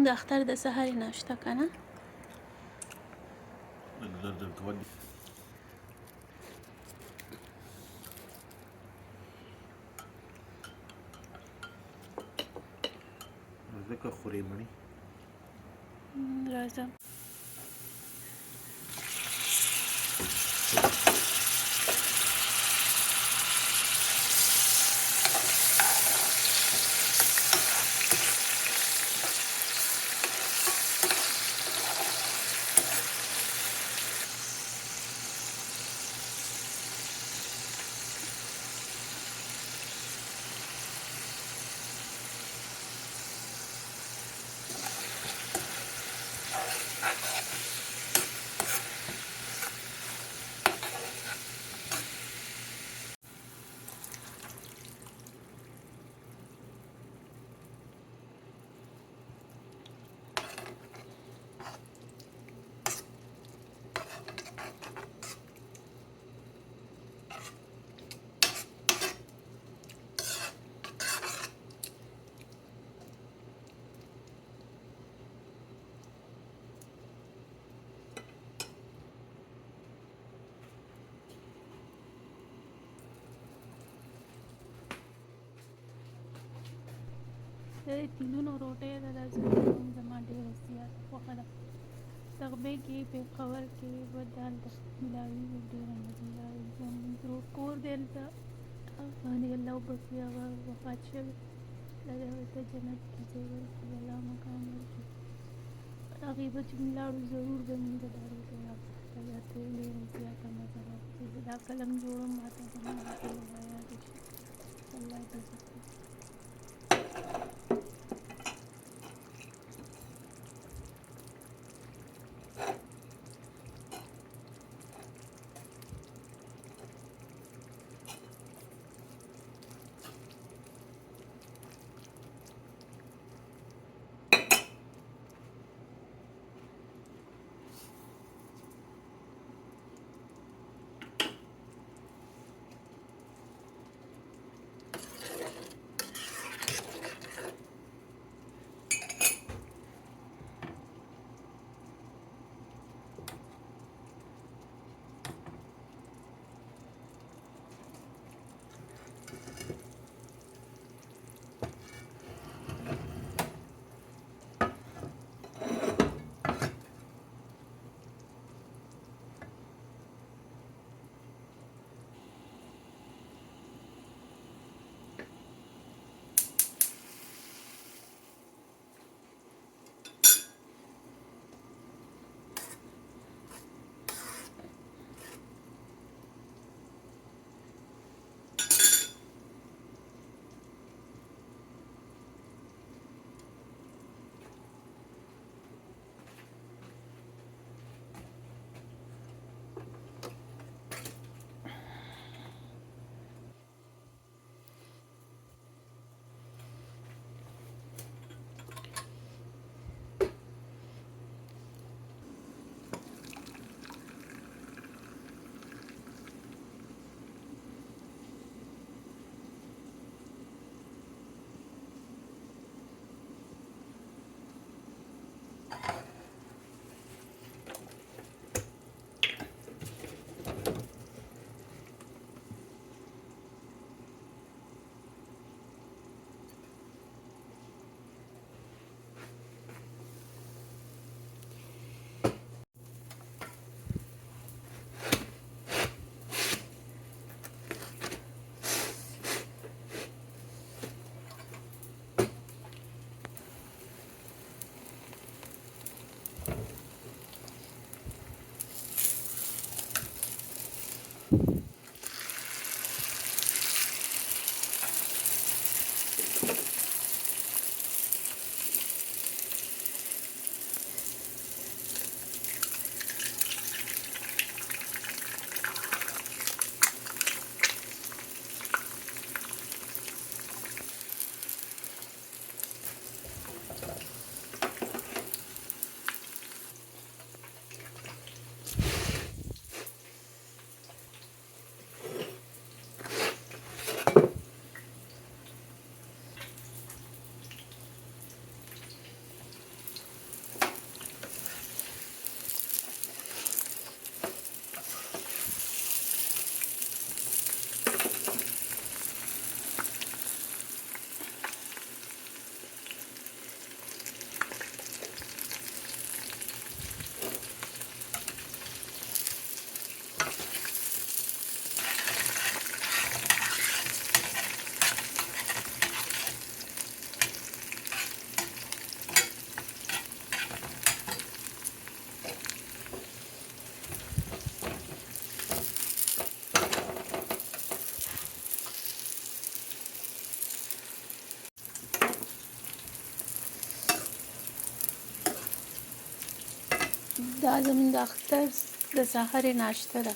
د اختر د سهار ناشته کنه ځکه خورې مړي راځم د تیلونو روټۍ ده دا زما ډېره زیاته خوښه ده تغبې کې پېښور کې به دا هلته ملاوېږي ډېره مزېدار زموږ ورور کور دی هلته باندې الله وبښي هغه وفات شوی الله دې هغه ته جنت کې ځای ورکړي الله مکان ورکړي هغې به چې موږ لاړو ضرور به موږ د دا روټۍ راپخته دا ډېره زیاته مزه راکړي دا کله هم جوړم ماته زما دا ټوله رایاده شي الله دې وکړي دا زموږ د اختر د سهارې ناشته ده.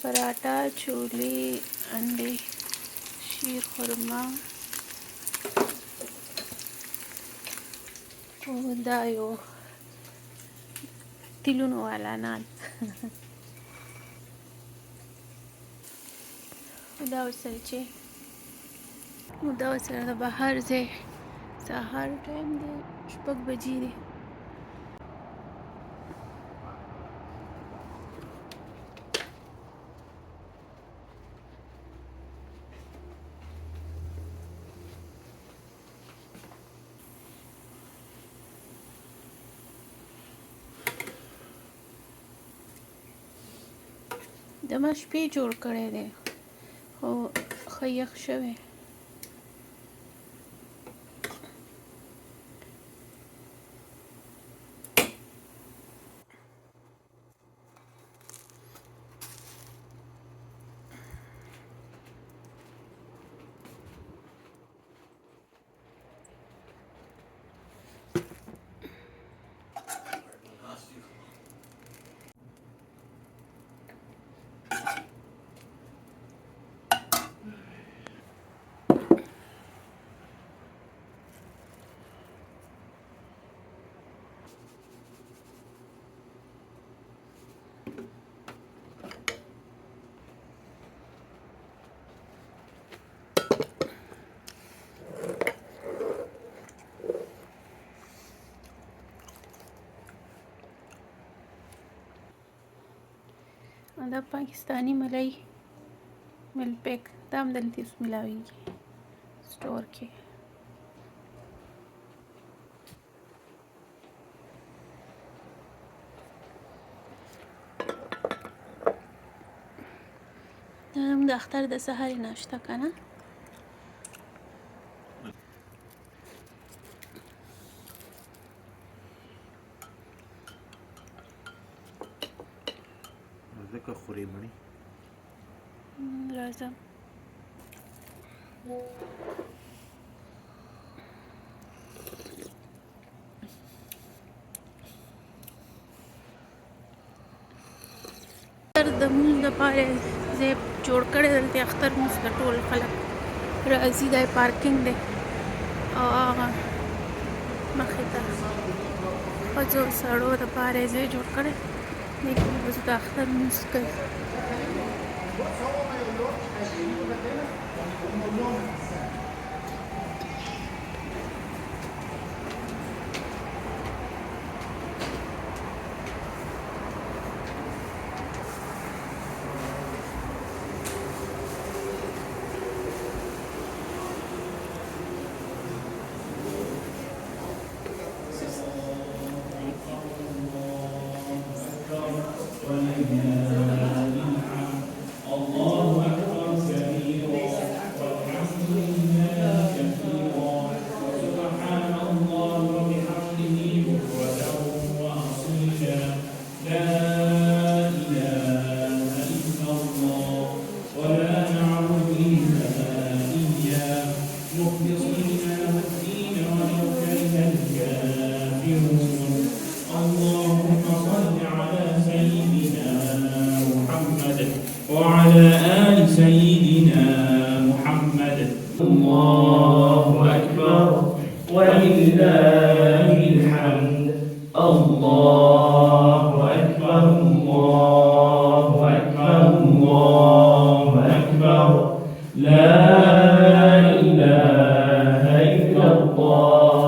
پراټه، چولې، انډې، شیر خرما او دا یو تیلونو والا نان. دا ورسره چې دا ورسره د بهر ځای سهار ټایم دی 6 بجې دی. د ما شپې جوړ کړی دی خو ښه یخ شوی. دا پاکستانی ملای مل پیک دا هم دلته اوس ملاویږي سټور کې. دا هم د اختر د سهارې ناشته که نه. ځکه خورې مړي راځم. د مونځ دپاره ځای جوړ کړی دلته اختر مونځ ته ټول خلک راځي. دا پارکینګ دی او هغه مخې ته ښځو سړو دپاره ځای جوړ کړی دی کې بس د اختر مونځ کوي. وعلى آل سيدنا محمد. الله أكبر ولله الحمد. الله أكبر الله أكبر الله أكبر. لا إله إلا الله.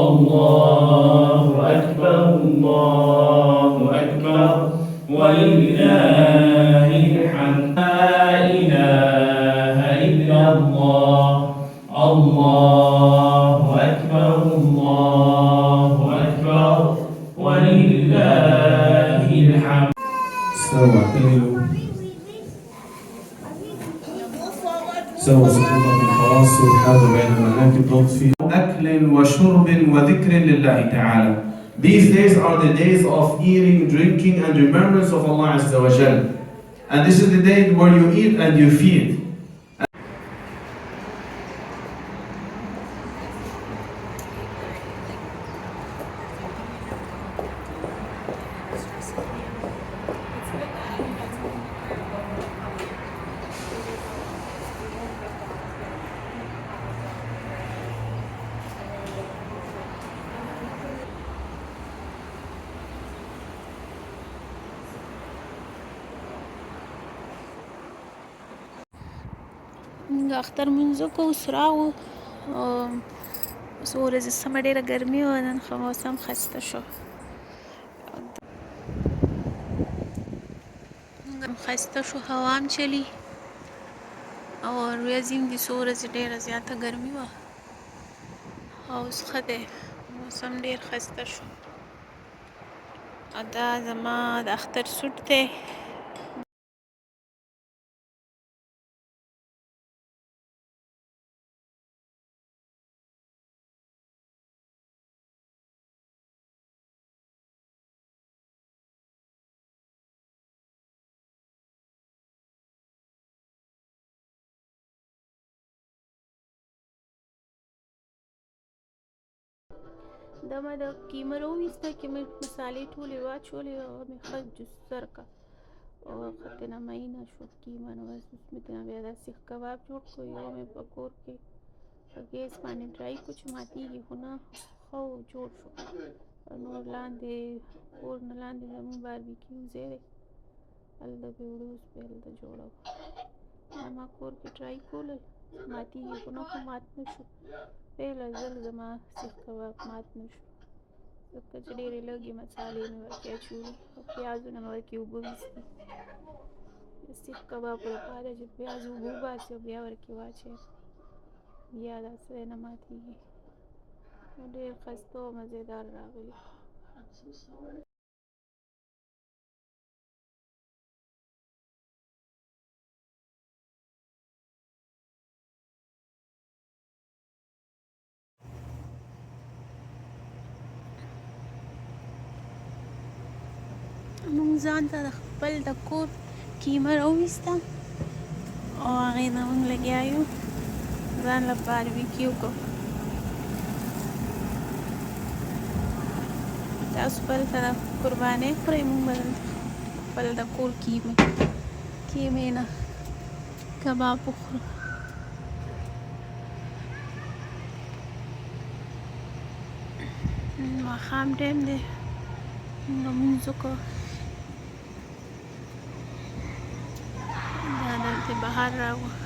الله أكبر الله أكبر ولله الحمد. لا إله إلا الله. الله أكبر الله أكبر ولله الحمد. استووا اعتدلوا. سووا صفوفكم تواصوا حاذوا بين المناكب لطفي. أكل وشرب وذكر لله تعالى. These days are the days of eating, drinking, and remembrance of Allah Azza wa Jal. And this is the day where you eat and you feed. موږ اختر مونځ وکړو، اوس راغلو. څو ورځې سمه ډېره ګرمي وه، نن ښه موسم ښایسته شو. ښایسته شو، هوا هم چلي او ورځې هم دي، څو ورځې ډېره زیاته ګرمي وه او اوس ښه دی، موسم ډېر ښایسته شو. او دا زما د اختر سوټ دی. دا ما د کیمه راوویسته، کیمه مسالې ټولې واچولې او مې ښه جوس سر کړه او ښه ترېنه مینه شوه کیمه. نو بس اوس مې ترېنه بیا دا سیخ کباب جوړ کړو. یو مې په کور کې په ګیس باندې ډرای کړو چې ماتېږي خو نه، ښه جوړ شو. نور لاندې کور نه لاندې زموږ باربیکیو ځای دی، هلته به وړو، اوس به هلته جوړوو. دا ما کور کې ټرای کولل، ماتېږي خو نه، خو مات نه شو. پهله ځل زما سیخ کباب مات نه شو، ځکه چې ډېرې لږې مسالې مې ورکې اچولي او پیازونه مې ورکې اوبه ویستي. د سیخ کبابو لپاره چې پیاز اوبه وباسي او بیا ورکې واچوي، بیا دا څه دی نه ماتېږي. ډېر ښایسته او مزېدار راغلي. موږ ځان ته د خپل د کور کیمه راوویسته او هغې نه موږ لګیا یو ځان له باربیکیو کوو. تاسو به دلته د قربانۍ خورئ، موږ به دلته خپل د کور کیمې نه کباب وخورو. ماښام ټایم دی، موږ لمونځ وکړو. دا دلته بهر راغلو.